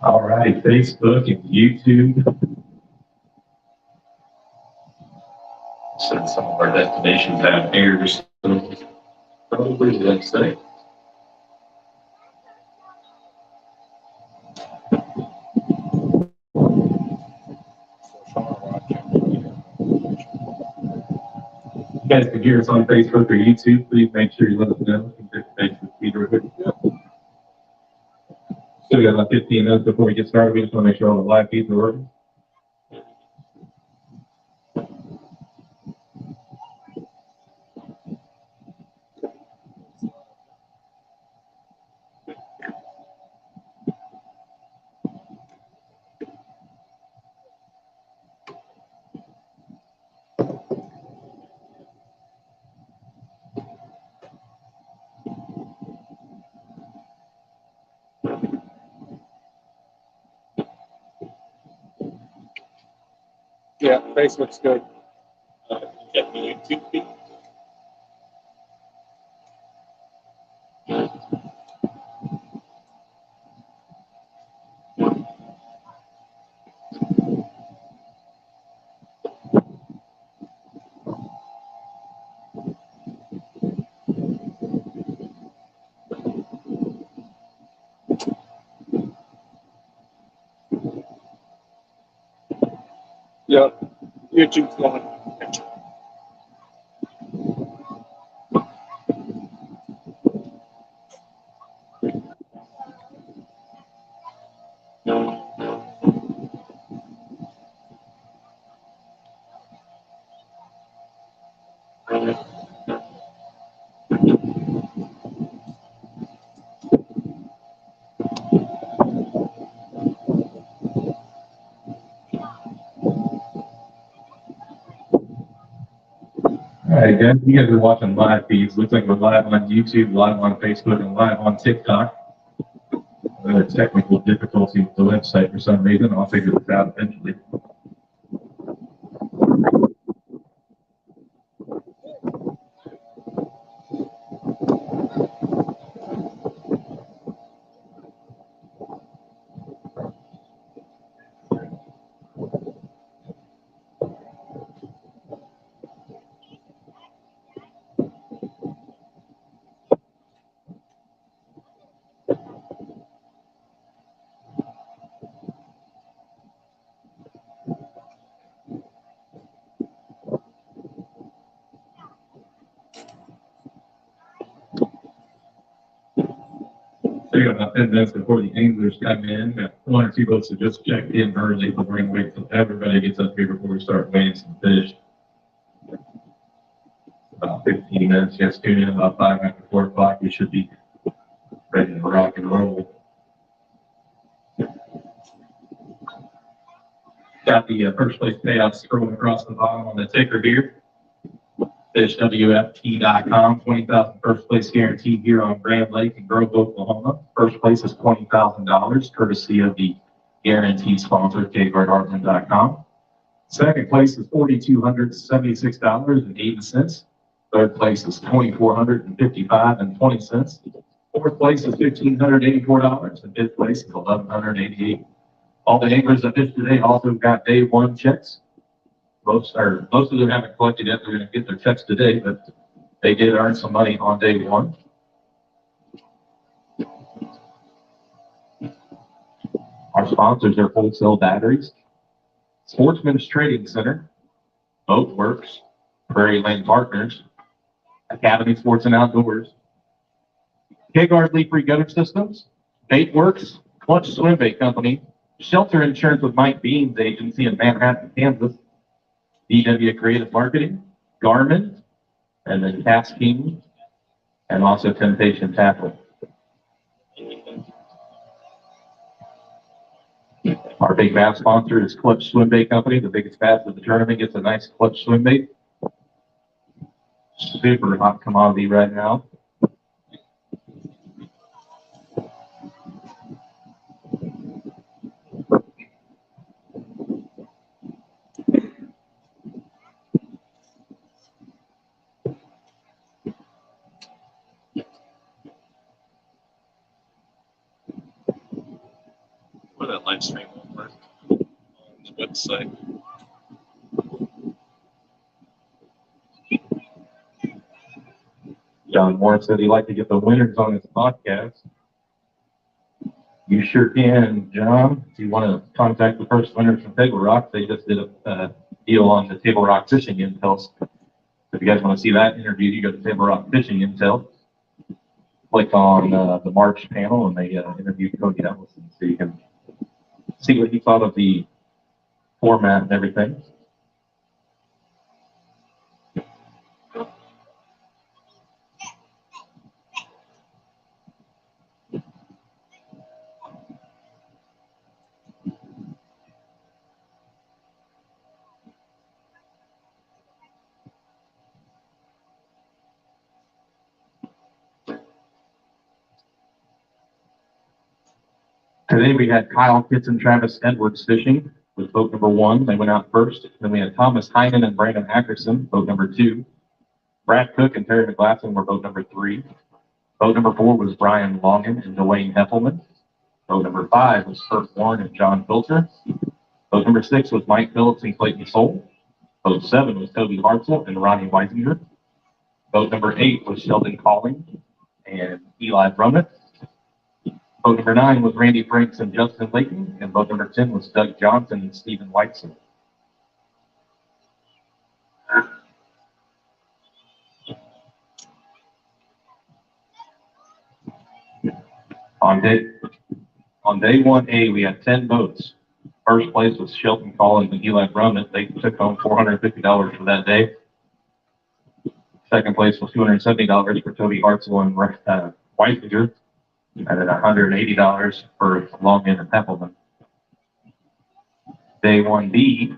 All right, Facebook and YouTube. Since some of our destinations have errors, so probably the website. You guys can hear us on Facebook or YouTube. Please make sure you let us know. You can Facebook feed real quick. So we got about 15 minutes before we get started. We just want to make sure all the live feeds are working. Yeah, Facebook's good. Check the YouTube feed. Yep, YouTube's going. All right, guys, you guys are watching live feeds. Looks like we're live on YouTube, live on Facebook, and live on TikTok. Technical difficulty with the website for some reason. I'll figure this out eventually. So you got about 10 minutes before the anglers come in. Got one or two boats that just checked in early. We'll bring wait till everybody gets up here before we start weighing some fish. About 15 minutes. Yes, tune in about 5 after 4 o'clock. We should be ready to rock and roll. Got the first place payouts scrolling across the bottom on the ticker here. FishWFT.com, 20,000 first place guaranteed here on Grand Lake in Grove, Oklahoma. First place is $20,000, courtesy of the guarantee sponsor, KGuardHeartland.com. Second place is $4,276.80. Third place is $2,455.20. Fourth place is $1,584, and fifth place is $1,188. All the anglers that fished today also got day one checks. Most of them haven't collected yet. They're going to get their checks today, but they did earn some money on day one. Our sponsors are Wholesale Batteries, Sportsman's Trading Center, Boatworks, Prairie Lane Partners, Academy Sports and Outdoors, K-Guard Leaf-Free Gutter Systems, Baitworks, Clutch Swim Bait Company, Shelter Insurance with Mike Bean's agency in Manhattan, Kansas, DW Creative Marketing, Garmin, and then Cass King, and also Temptation Tackle. Our big bass sponsor is Clutch Swim Bait Company. The biggest bass of the tournament gets a nice Clutch Swim Bait. Super hot commodity right now. I'd say. John Moore said he'd like to get the winners on his podcast. You sure can, John. If you want to contact the first winners from Table Rock, they just did a deal on the Table Rock Fishing Intel. If you guys want to see that interview, you go to Table Rock Fishing Intel. Click on the March panel, and they interviewed Cody Ellison, so you can see what he thought of the format and everything. Today we had Kyle Kitts and Travis Edwards fishing with boat number 1. They went out first. Then we had Thomas Hyman and Brandon Ackerson, boat number 2. Brad Cook and Terry McGlasson were boat number 3. Boat number 4 was Brian Longan and Dwayne Heffelman. Boat number 5 was Kurt Warren and John Filter. Boat number 6 was Mike Phillips and Clayton Soul. Boat 7 was Toby Hartzell and Ronnie Weisinger. Boat number 8 was Sheldon Calling and Eli Brummett. Boat number 9 was Randy Franks and Justin Layton, and boat number 10 was Doug Johnson and Stephen Whiteson. On day 1A, we had 10 boats. First place was Shelton Collins and Eli Brummett. They took home $450 for that day. Second place was $270 for Toby Hartzell and Whitefinger, and then $180 for Longman and Heffelman. Day 1B,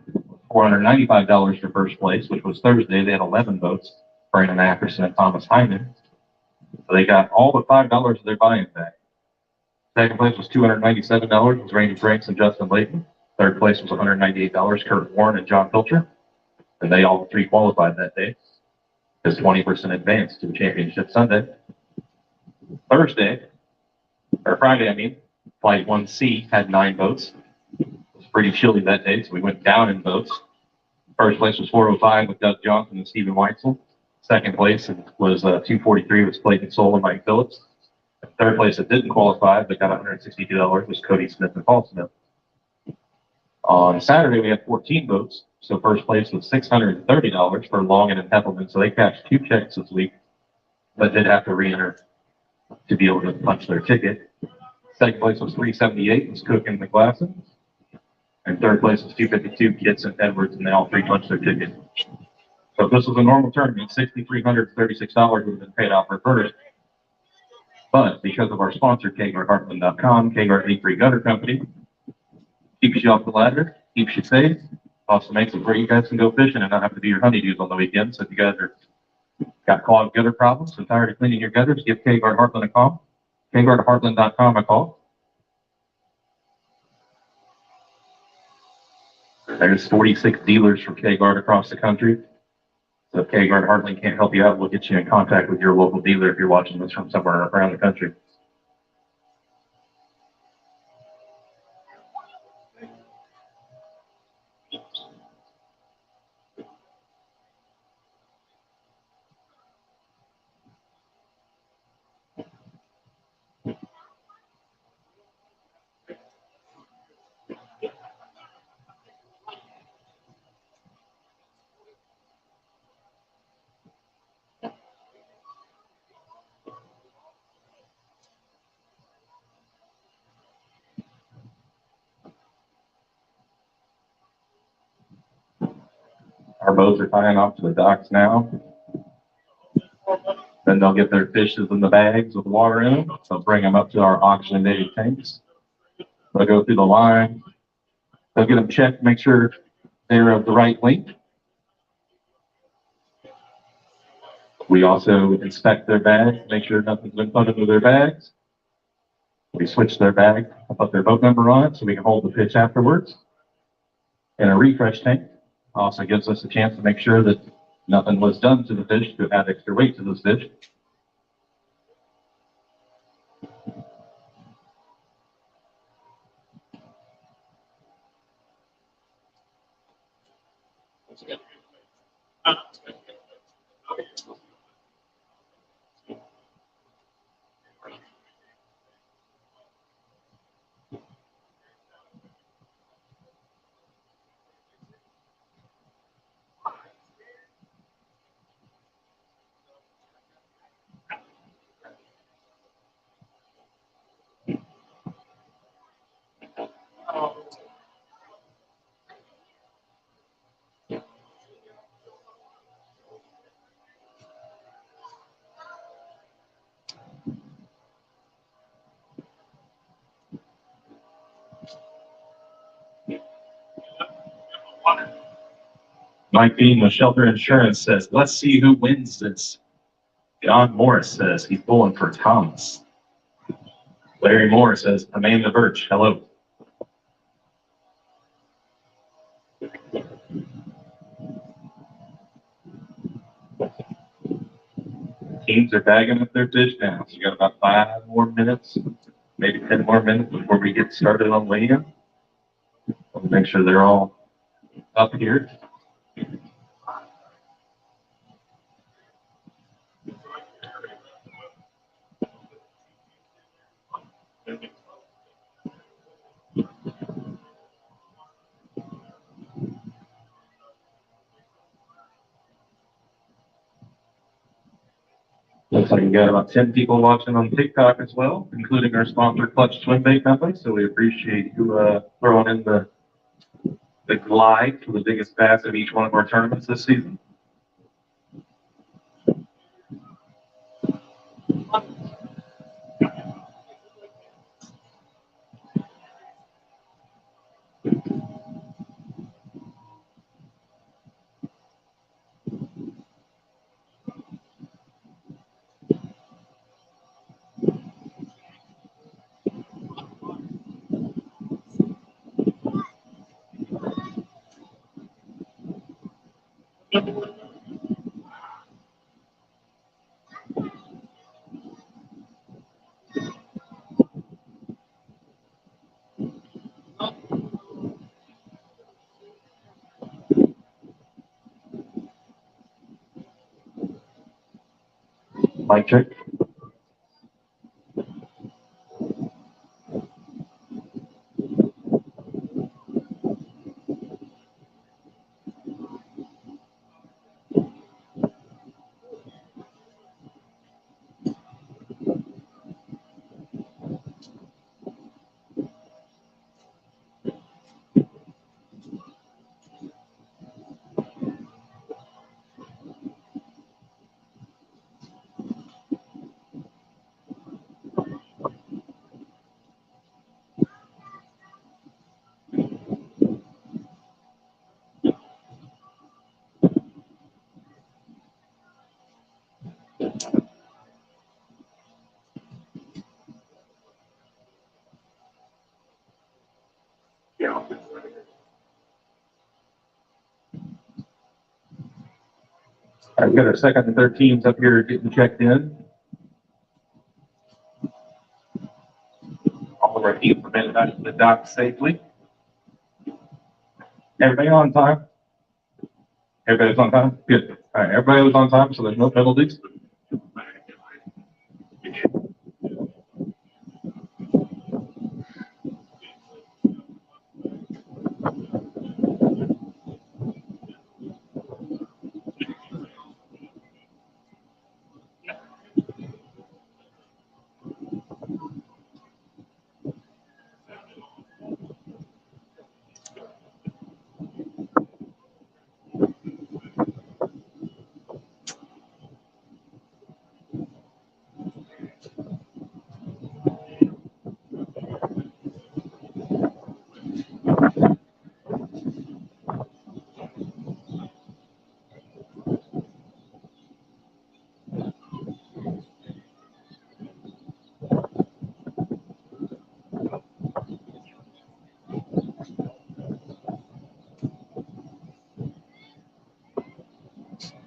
$495 for first place, which was Thursday. They had 11 boats, Brandon Ackerson and Thomas Hyman. So they got all but $5 of their buy-in back. Second place was $297, was Randy Franks and Justin Layton. Third place was $198, Kurt Warren and John Filcher. And they all three qualified that day as 20% advanced to the championship Sunday. Friday, Flight 1C had 9 boats. It was pretty chilly that day, so we went down in boats. First place was 405 with Doug Johnson and Stephen Weitzel. Second place was 243 with Clayton Soul and Mike Phillips. Third place that didn't qualify but got $162 was Cody Smith and Paul Smith. On Saturday, we had 14 boats. So first place was $630 for Longan and Heffelman. So they cashed 2 checks this week, but did have to re-enter to be able to punch their ticket. Second place was $378, was Cook and McGlasson. And third place was $252, Kitts and Edwards, and they all three punched their ticket. So if this was a normal tournament, $6,336 would have been paid out for first. But because of our sponsor, KGuardHeartland.com, KGuard Leak-Free Gutter Company, keeps you off the ladder, keeps you safe, also makes it where you guys can go fishing and not have to do your honeydews on the weekend. So if you guys got clogged gutter problems and tired of cleaning your gutters, give KGuard Heartland a call. KGuardHeartland.com a call. There's 46 dealers from KGuard across the country. So if KGuard Heartland can't help you out, we'll get you in contact with your local dealer if you're watching this from somewhere around the country. Our boats are tying off to the docks now. Then they'll get their fishes in the bags with water in them. They'll bring them up to our oxygenated tanks. They'll go through the line. They'll get them checked, make sure they're of the right length. We also inspect their bags, make sure nothing's been put into their bags. We switch their bag, put their boat number on it so we can hold the fish afterwards. And a refresh tank also gives us a chance to make sure that nothing was done to the fish to add extra weight to those fish. Mike Bean with Shelter Insurance says, let's see who wins this. John Morris says he's pulling for Thomas. Larry Moore says, Amanda Birch, hello. Teams are bagging up their fish now. So you got about 5 more minutes, maybe 10 more minutes before we get started on weigh-in. We'll make sure they're all up here. Looks like we got about 10 people watching on TikTok as well, including our sponsor, Clutch Swim Bait Company. So we appreciate you throwing in the glide for the biggest bass of each one of our tournaments this season. Mic check. All right, we got our second and third teams up here getting checked in. All of our teams have been back to the dock safely. Everybody on time? Everybody's on time? Good. All right, everybody was on time, so there's no penalties.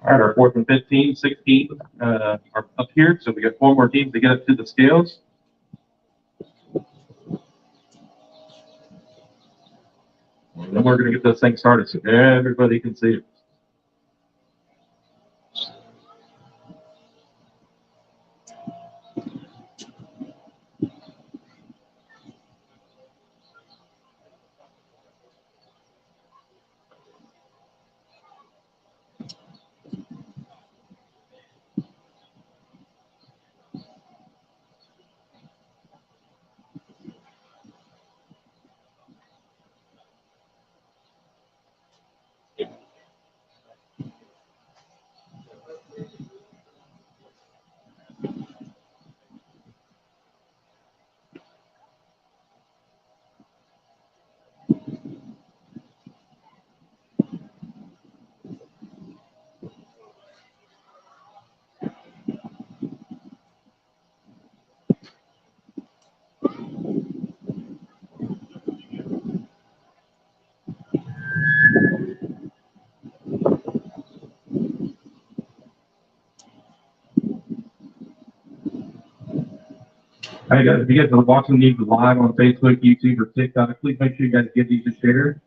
All right, our fourth and 15, 16 are up here, so we got 4 more teams to get up to the scales. And then we're going to get this thing started so everybody can see it. Hey guys, if you guys are watching these live on Facebook, YouTube, or TikTok, please make sure you guys give these a share.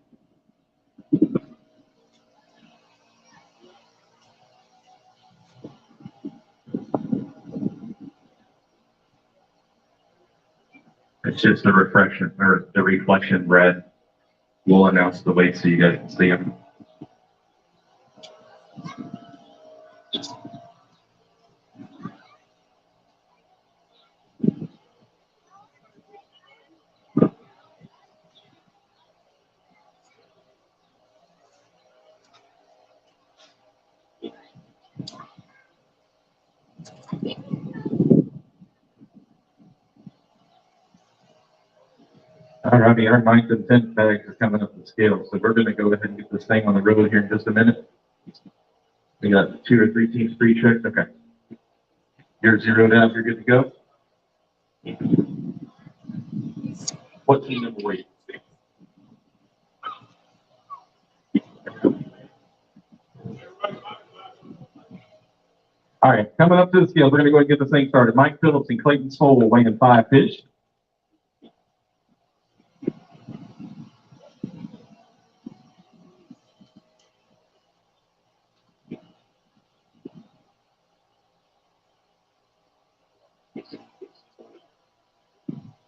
It's just the reflection or the reflection red. We'll announce the weight so you guys can see them. All righty, our 9th and 10th bags are coming up the scale, so we're going to go ahead and get this thing on the road here in just a minute. We got 2 or 3 teams pre-checked. Okay. You're zeroed out. You're good to go. What team number were you? All right, coming up to the scale, we're going to go ahead and get this thing started. Mike Phillips and Clayton Soul will weigh in 5 fish.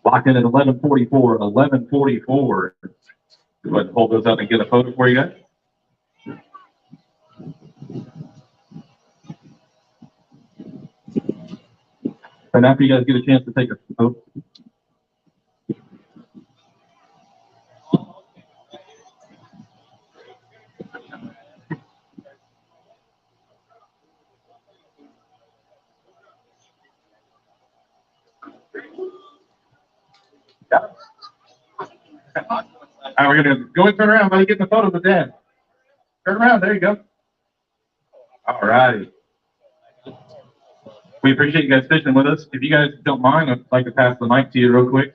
Locked in at 11:44. 11:44. Go ahead and hold those up and get a photo for you guys. And after you guys get a chance to take a photo. Yeah. All right, we're gonna go and turn around. Buddy, get the photo with Dad. Turn around. There you go. All righty. We appreciate you guys fishing with us. If you guys don't mind, I'd like to pass the mic to you real quick.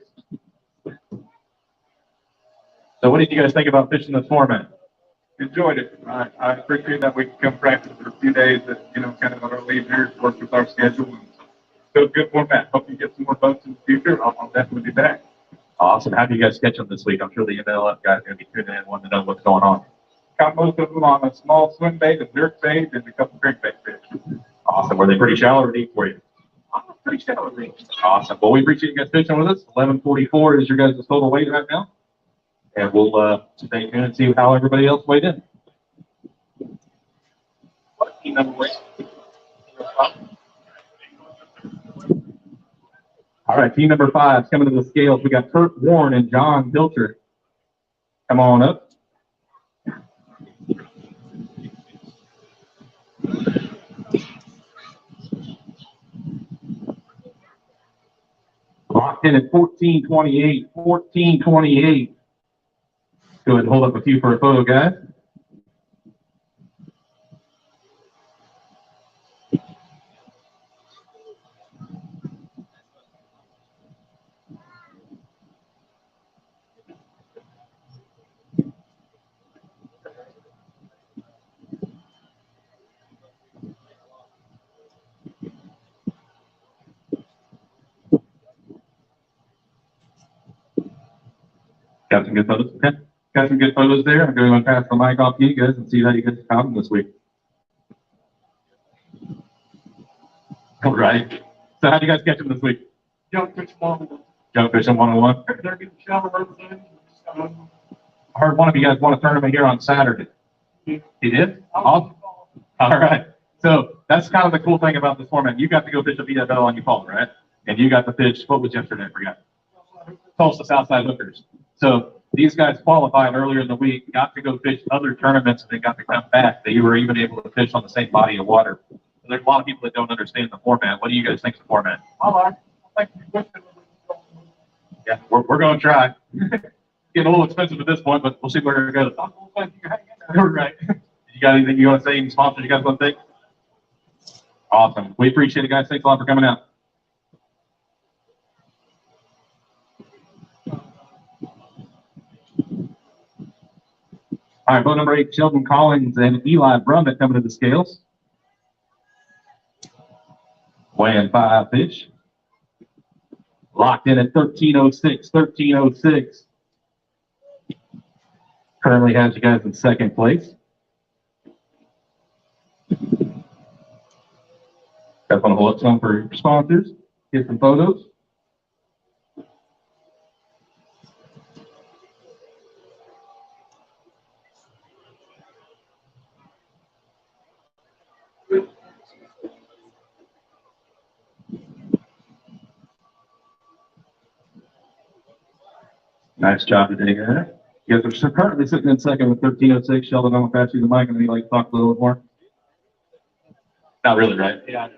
So, what did you guys think about fishing this format? Enjoyed it. I appreciate that we can come practice for a few days that, kind of at our leisure, work with our schedule. And still a good format. Hope you get some more boats in the future. I'll definitely be back. Awesome. How do you guys catch them this week? I'm sure the MLF guys are going to be tuning in, wanting to know what's going on. Caught most of them on a small swim bait, a jerk bait, and a couple crankbait fish. Awesome. Were they pretty shallow or deep for you? Pretty shallow reach. Awesome. Well, we appreciate you guys fishing with us. 11:44 is your guys' total weight right now. And we'll stay tuned and see how everybody else weighed in. What team number weight? All right, team number 5 coming to the scales. We got Kurt Warren and John Pilcher. Come on up. Locked in at 14:28. 14:28. Go ahead and hold up a few for a photo, guys. Got some good photos. Okay. Got some good photos there. I'm going to pass the mic off to you guys and see how you guys found them this week. All right. So how do you guys catch them this week? Jump fish 101. Jump fishing 101. They're getting shallow everything. I heard one of you guys want a tournament here on Saturday. You did? Awesome. All right. So that's kind of the cool thing about this format. You got to go fish a VFL on your phone, right? And you got to fish, what was yesterday? I forgot. Tulsa Southside Hookers. So these guys qualified earlier in the week, got to go fish other tournaments, and they got to come back. They were even able to fish on the same body of water. There's a lot of people that don't understand the format. What do you guys think of the format? I think Yeah, we're going to try. Getting a little expensive at this point, but we'll see where it goes. Right. You got anything you want to say? Any sponsors you guys want to thank? Awesome. We appreciate it, guys. Thanks a lot for coming out. All right, boat number 8, Sheldon Collins and Eli Brummett coming to the scales. Weighing 5 fish. Locked in at 13:06, 13:06. Currently has you guys in second place. Guys want to hold up some for your sponsors, get some photos. Nice job today, guys. You guys are currently sitting in second with 13:06. Sheldon, I'm going to pass you the mic and then you like to talk a little bit more. Not really, right? Yeah.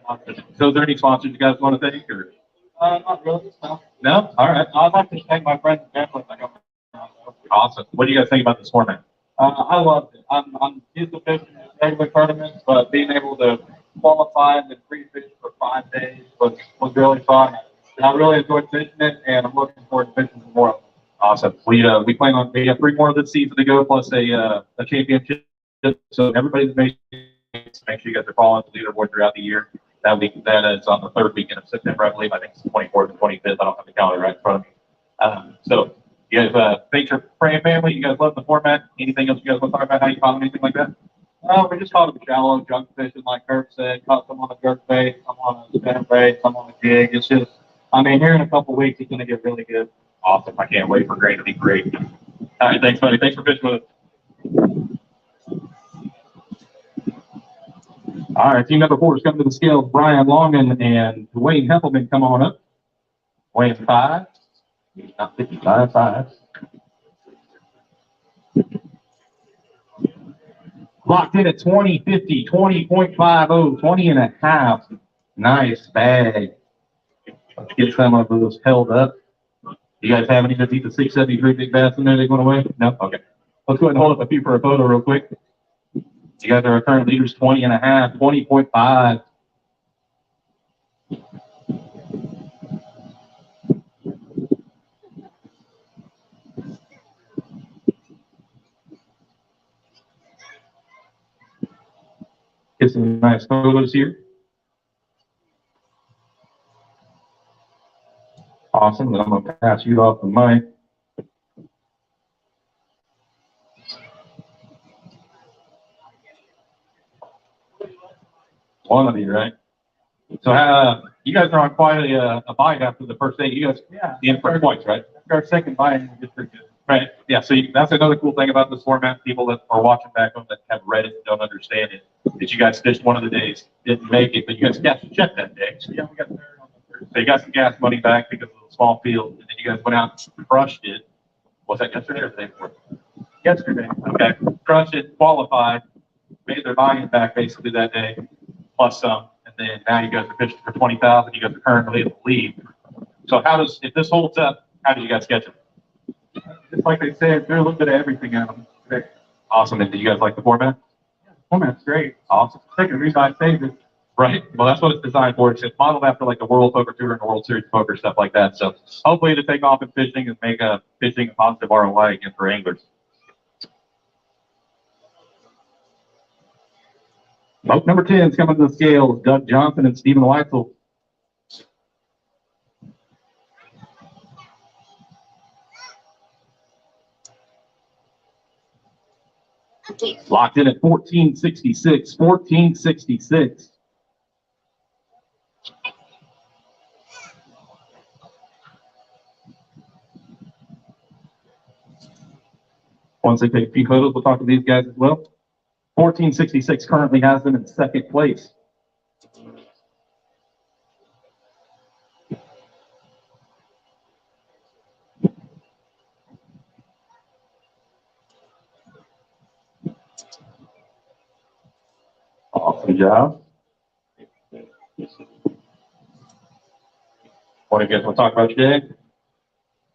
So is there any sponsors you guys want to thank? Or? Not really. No. No? All right. I'd like to thank my friends and family. Awesome. What do you guys think about this format? I loved it. I'm used to fishing in regular tournaments, but being able to qualify and then free fish for 5 days was really fun. And I really enjoyed fishing it, and I'm looking forward to fishing some more of them. Awesome. We plan on we have 3 more of this season to go, plus a championship. So everybody that make sure you guys are following the leaderboard throughout the year. That is on the 3rd weekend of September, I believe. I think it's the 24th and 25th. I don't have the calendar right in front of me. So you guys, thanks for praying family. You guys love the format. Anything else you guys want to talk about? How you call them? Anything like that? We just caught them shallow junk fishing, like Kirk said. Caught some on a jerk bait, some on a spinner bait, some on a jig. It's just, I mean, here in a couple weeks, it's going to get really good. Awesome. I can't wait for Gray to be great. All right. Thanks, buddy. Thanks for fishing with us. All right. Team number 4 is coming to the scale. Brian Longman and Dwayne Heffleman, come on up. Weighing 5. Not 55, 5. Locked in at 20.50, 20.50, 20 and a half. Nice bag. Let's get some of those held up. You guys have any to beat the 673 big bass in there they went away? No? Okay. Let's go ahead and hold up a few for a photo real quick. You guys are our current leaders, 20 and a half, 20.5. Get some nice photos here. Awesome. Then I'm going to pass you off the mic. One of you, right? So you guys are on quite a bite after the first day. You guys in for points, right? After our second bite, we get pretty good. Right. Yeah. So that's another cool thing about this format. People that are watching back home that have read it and don't understand it, that you guys fished one of the days, didn't make it, but you guys got to check that day. So Yeah, we got third on the first. So you got some gas money back because of the small field, and then you guys went out and crushed it. Was that yesterday or the day before? Yesterday. Okay. Crushed it, qualified, made their buy-in back basically that day, plus some, and then now you guys are fishing for 20,000. You guys are currently in the lead. So if this holds up, how do you guys catch them? Just like they said, there's a little bit of everything out of them today. Awesome. And do you guys like the format? Format's great. Awesome. Second reason I saved it. Right. Well, that's what it's designed for. It's modeled after like the World Poker Tour and the World Series Poker, stuff like that. So hopefully to take off in fishing and make fishing a positive ROI again for anglers. Boat number 10 is coming to the scale. Doug Johnson and Stephen Weitzel. Locked in at 1466, 1466. Once they take a few photos, we'll talk to these guys as well. 1466 currently has them in second place. Awesome job. What do you guys want to talk about today?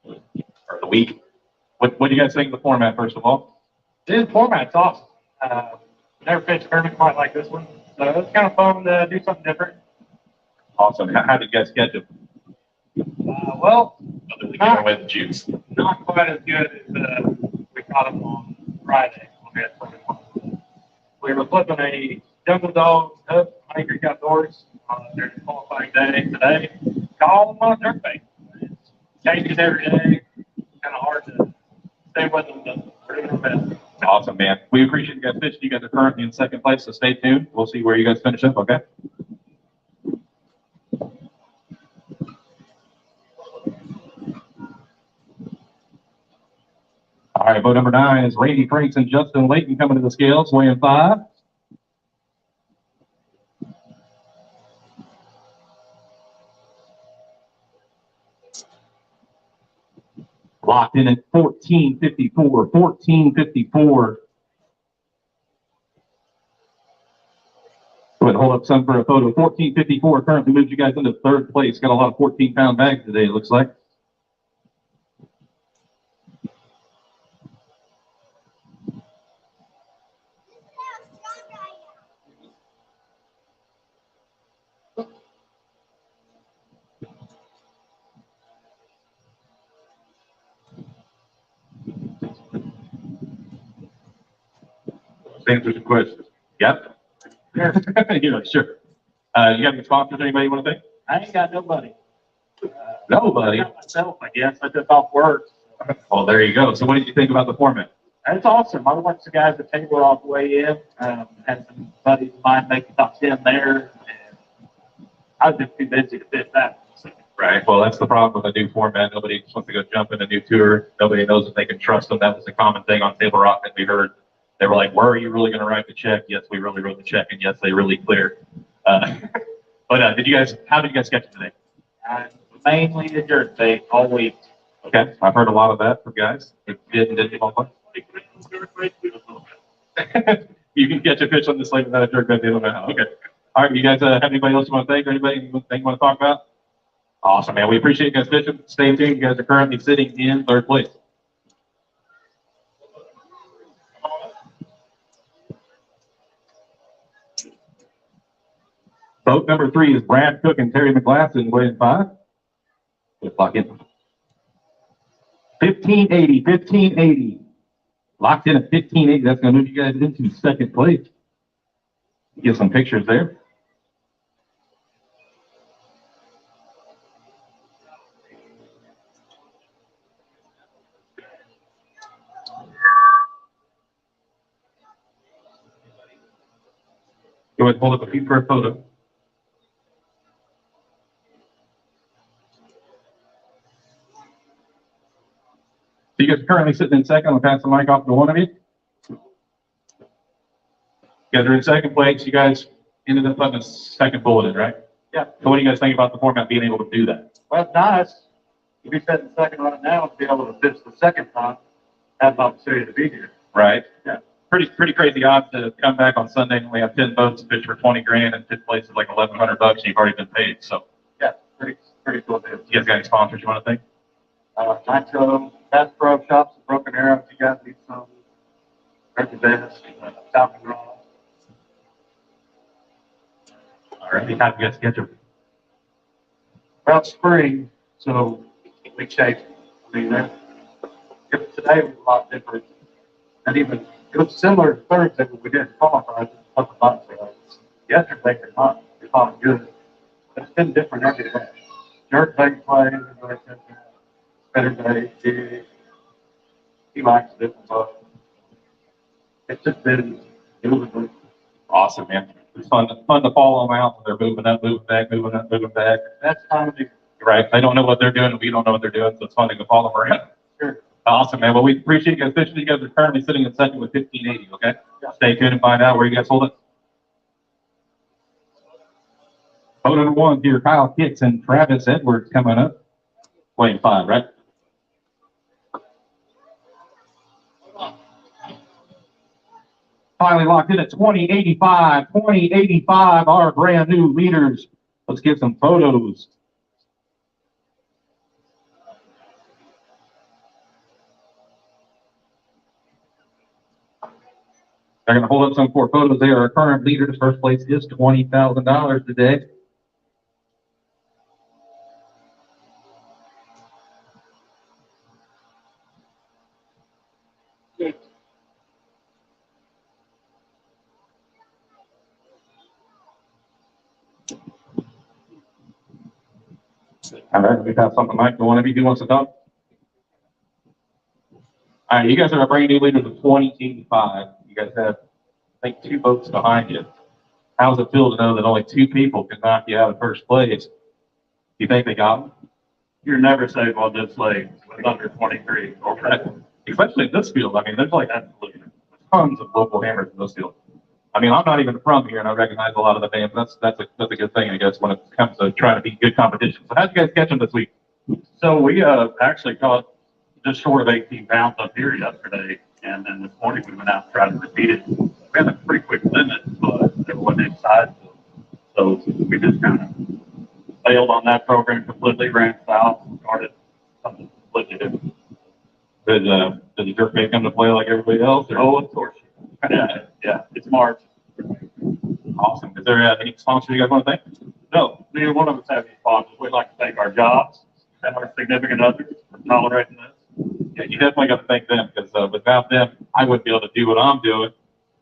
Or the week? What do you guys think of the format, first of all? This format's awesome. Never fished a tournament quite like this one. So it's kind of fun to do something different. Awesome. How did you guys catch it? Well, Other than giving away the juice. not quite as good as we caught them on Friday when we had 21. We were flipping a Jungle Dog up Honey Creek Outdoors on their qualifying day today. Call them on jerkbait. changes every day. Kind of hard to stay with them, but we're doing our best. Awesome, man. We appreciate you guys fishing. You guys are currently in second place, so stay tuned. We'll see where you guys finish up, okay? All right, boat number 9 is Randy Franks and Justin Layton coming to the scales, weighing 5. Locked in at 1454, 1454. Go ahead and hold up some for a photo. 1454 currently moves you guys into third place. Got a lot of 14-pound bags today, it looks like. Answers your questions. Yep. You're like, sure. You got any sponsors? Anybody you want to thank? I ain't got nobody. Nobody. I got myself, I guess. I just off work. Well, there you go. So what did you think about the format? It's awesome. I watched the guys at Table Rock weigh in. Had some buddies of mine make the top 10 there. And I was just too busy to fit that. So, Right. Well, that's the problem with a new format. Nobody just wants to go jump in a new tour. Nobody knows if they can trust them. That was the common thing on Table Rock that we heard. They were like, where are you really going to write the check? Yes, we really wrote the check. And yes, they really cleared. But how did you guys catch it today? mainly the dirt bait all week. Okay. I've heard a lot of that from guys. It didn't fall much. You can catch a fish on this lake without a jerk bait. They don't know how. Okay. All right. You guys have anybody else you want to thank or anybody you want to talk about? Awesome, man. We appreciate you guys fishing. Stay tuned. You guys are currently sitting in third place. Boat number 3 is Brad Cook and Terry McGlasson, weighing 5. Let's lock in. 1580, 1580. Locked in at 1580. That's going to move you guys into second place. Get some pictures there. Go ahead and hold up a few for a photo. So you guys are currently sitting in second. I'll pass the mic off to one of you. You guys are in second place. You guys ended up on the second bulletin, right? Yeah. So what do you guys think about the format being able to do that? Well, it's nice. If you're sitting second right now, to be able to fish the second time, have an opportunity to be here. Right? Yeah. Pretty crazy odds to come back on Sunday and only have 10 boats to fish for 20 grand and fifth place is like $1,100 and you've already been paid. So Yeah, pretty cool deal. you guys got any sponsors you want to thank? Nitro, Bass Pro Shops, Broken Arrow, if you guys need some. Ricky Bass, Falcon Rod. All right. Anytime you guys get your About spring, so we shape. I mean, today was a lot different. And even, it was similar to Thursday, but we didn't qualify, just a couple months ago. Yesterday, we caught good. But it's been different every day. Jerk bait plays, better day, jig. He likes different stuff. It's just been moving. awesome, man. It's fun to follow them out when they're moving up, moving back, moving up, moving back. That's kind of the, Right? They don't know what they're doing, and we don't know what they're doing, so it's fun to go follow them around. sure. Awesome, man. Well, we appreciate you guys fishing. You guys are currently sitting in second with 1580, okay? Yeah. Stay tuned and find out where you guys hold it. Boat number 1 here, Kyle Kicks and Travis Edwards coming up. Weighing 5, right? Finally locked in at 2085, 2085, our brand new leaders. Let's get some photos. They're going to hold up some for photos. They are our current leaders. First place is $20,000 today. All right, we have something, Mike. One of you who wants to talk? All right, you guys are a brand new leader of 2085. You guys have, I think, 2 votes behind you. How does it feel to know that only 2 people can knock you out of first place? Do you think they got them? You're never safe on this lake with under 23. Especially in this field. I mean, there's like absolutely tons of local hammers in this field. I mean, I'm not even from here, and I recognize a lot of the names. That's a good thing, I guess, when it comes to trying to be good competition. So how'd you guys catch them this week? So we actually caught just short of 18 pounds up here yesterday, and then this morning we went out and tried to repeat it. We had a pretty quick limit, but there wasn't any size. So we just kind of failed on that program completely, ran south, and started something completely different. Did the jerk bait come to play like everybody else? Or? Oh, of course. Yeah, it's March. Awesome. Is there any sponsors you guys want to thank? No, neither one of us have any sponsors. We'd like to thank our jobs and our significant others for tolerating this. Yeah, you definitely got to thank them because without them, I wouldn't be able to do what I'm doing.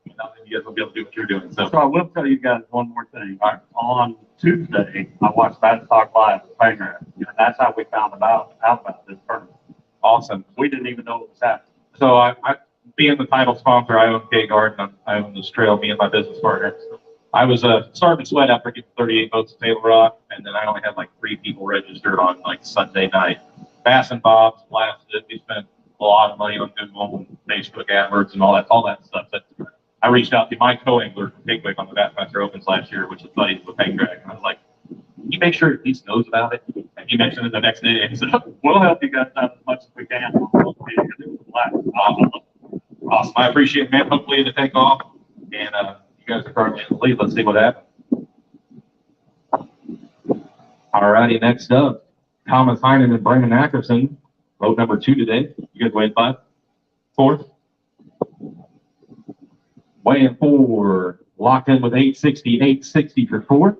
Without them, you guys wouldn't be able to do what you're doing. So I will tell you guys one more thing. On Tuesday, I watched Bad Talk Live with Painter, and that's how we found out about this tournament. awesome. We didn't even know it was happening. So I being the title sponsor, I own K Garden. I own this trail, me and my business partner. I was starting to sweat after getting 38 votes at Table Rock, and then I only had like 3 people registered on like Sunday night. Bass and Bob's blasted it. We spent a lot of money on Google and Facebook AdWords and all that stuff. But I reached out to my co-angler from Pickwick on the Bassmaster Opens last year, which is buddies with Hank Drag, and I was like, "Can you make sure he at least knows about it?" And he mentioned it the next day, and he said, We'll help you guys out as much as we can. Awesome. I appreciate it, man. Hopefully it'll take off. And you guys are currently in the lead. Let's see what happens. All righty, next up, Thomas Heinen and Brandon Ackerson. Vote number 2 today. You guys weighing 5? 4? Weighing 4. Locked in with 860, 860 for 4.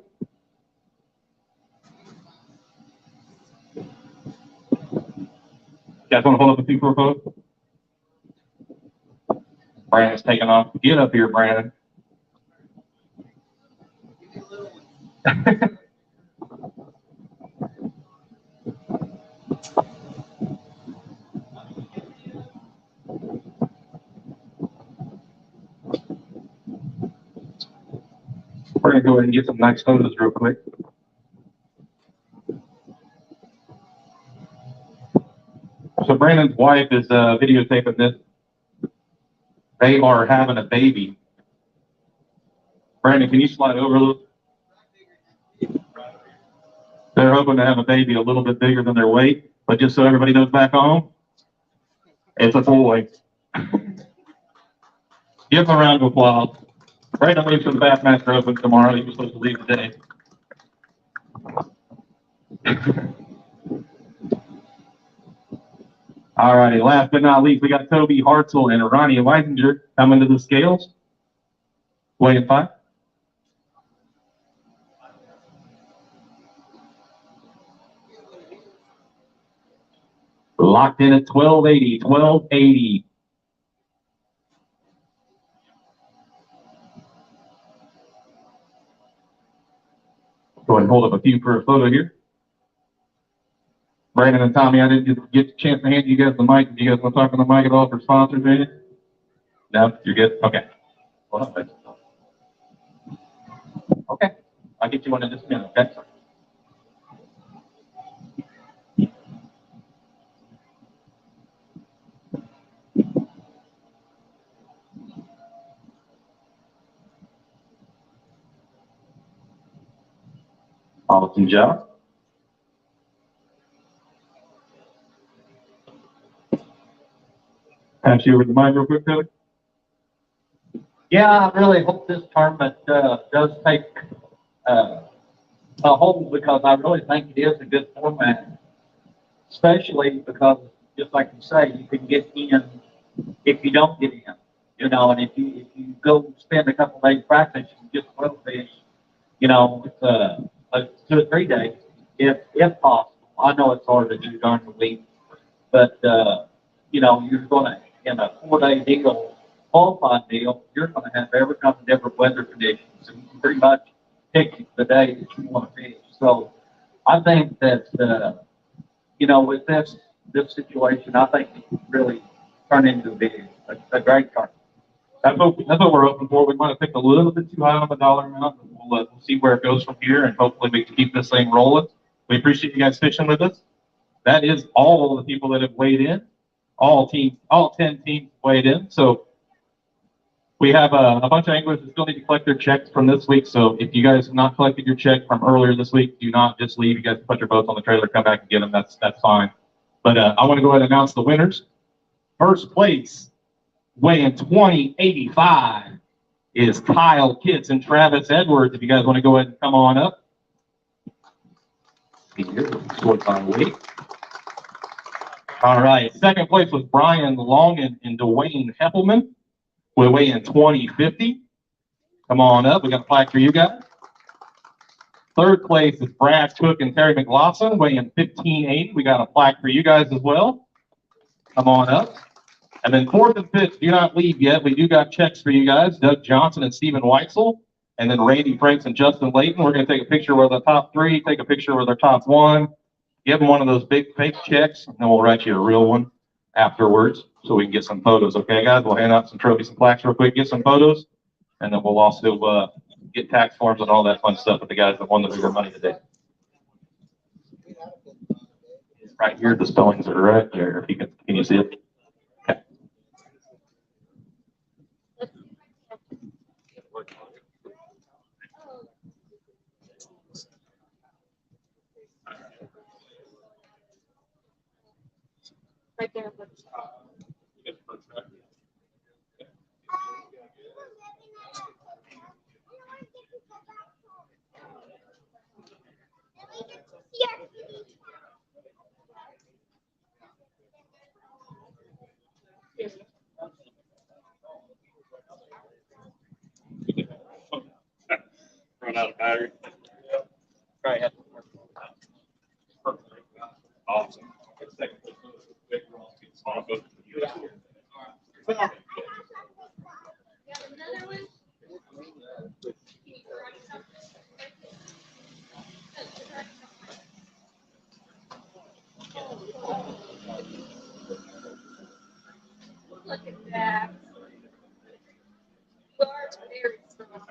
You guys want to hold up a few for a photo? Brandon's taking off. Get up here, Brandon. We're going to go ahead and get some nice photos real quick. So Brandon's wife is videotaping this. They are having a baby. Brandon, can you slide over a little? They're hoping to have a baby a little bit bigger than their weight, but just so everybody knows back home, it's a boy. Give them a round of applause. Brandon leaves for the Bassmaster Open tomorrow. He was supposed to leave today. All righty, last but not least, we got Toby Hartzell and Ronnie Weisinger coming to the scales. Weighing 5. Locked in at 1280, 1280. Go ahead and hold up a few for a photo here. Brandon and Tommy, I didn't get a chance to hand you guys the mic. Do you guys want to talk on the mic at all for sponsors or anything? No? You're good? Okay. Well, okay. I'll get you one in just a minute, okay? Awesome job. Pass you over the mic real quick, Billy. Yeah, I really hope this tournament does take a hold because I really think it is a good format, especially because, just like you say, you can get in if you don't get in, you know, and if you go spend a couple days practice, you can get 12 fish, you know, it's 2 or 3 days, if possible. I know it's hard to do during the week, but, you know, you're going to, in a 4-day deal, qualified deal, you're going to have every kind of different weather conditions, and you can pretty much pick the day that you want to fish. So I think that, with this situation, I think it really turned into a great tournament. That's what we're hoping for. We might have picked a little bit too high on the dollar amount, but we'll see where it goes from here, and hopefully we can keep this thing rolling. We appreciate you guys fishing with us. That is all the people that have weighed in. All 10 teams weighed in. So we have a bunch of anglers that still need to collect their checks from this week. So if you guys have not collected your check from earlier this week, do not just leave. You guys put your boats on the trailer, come back and get them. That's fine. But I want to go ahead and announce the winners. First place, weighing 2085, is Kyle Kitts and Travis Edwards. If you guys want to go ahead and come on up. All right. Second place was Brian Long and Dwayne Heppelman. We weigh in 2050. Come on up. We got a plaque for you guys. Third place is Brad Cook and Terry McLaughlin, weighing 1580. We got a plaque for you guys as well. Come on up. And then fourth and fifth, do not leave yet. We do got checks for you guys. Doug Johnson and Stephen Weitzel. And then Randy Franks and Justin Layton. We're going to take a picture with the top three, take a picture with our top one. Give them one of those big fake checks, and then we'll write you a real one afterwards so we can get some photos. Okay, guys? We'll hand out some trophies and plaques real quick, get some photos, and then we'll also get tax forms and all that fun stuff with the guys that won the bigger money today. Right here, the spellings are right there. If you can you see it? Okay. Right there. Run out of battery. Right. Awesome. Another one? Look at that. You are very strong.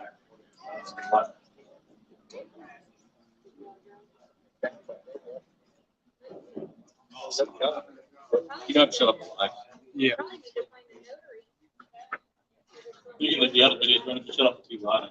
You got to shut up. Yeah. Probably need to find a notary. You can let the other videos run if you shut up too loud.